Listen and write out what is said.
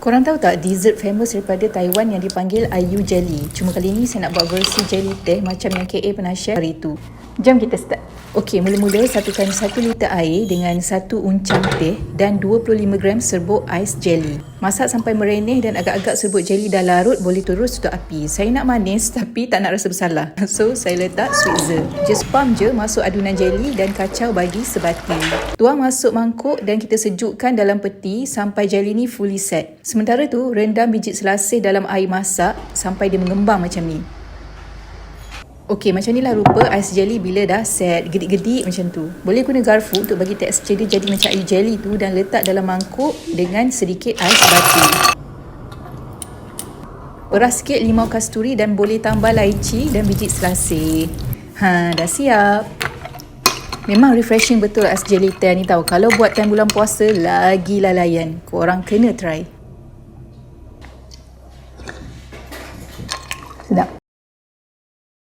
Korang tahu tak dessert famous daripada Taiwan yang dipanggil IU Jelly? Cuma kali ni saya nak buat versi jelly teh macam yang KA pernah share hari tu. Jom kita start. Okey, mula-mula satukan 1 liter air dengan 1 uncang teh dan 25 gram serbuk ais jelly. Masak sampai merenih dan agak-agak serbuk jelly dah larut, boleh terus tutup api. Saya nak manis tapi tak nak rasa bersalah. So, saya letak sweetzer. Just pump je masuk adunan jelly dan kacau bagi sebati. Tuang masuk mangkuk dan kita sejukkan dalam peti sampai jelly ni fully set. Sementara tu, rendam biji selasih dalam air masak sampai dia mengembang macam ni. Okey, macam inilah rupa ais jelly bila dah set, gedik-gedik macam tu. Boleh guna garfu untuk bagi tekstur dia jadi macam air jelly tu dan letak dalam mangkuk dengan sedikit ais batu. Peras sikit limau kasturi dan boleh tambah laici dan biji selasih. Dah siap. Memang refreshing betul ais jelly teh ni tahu. Kalau buat time bulan puasa, lagilah layan. Korang kena try. Sedap.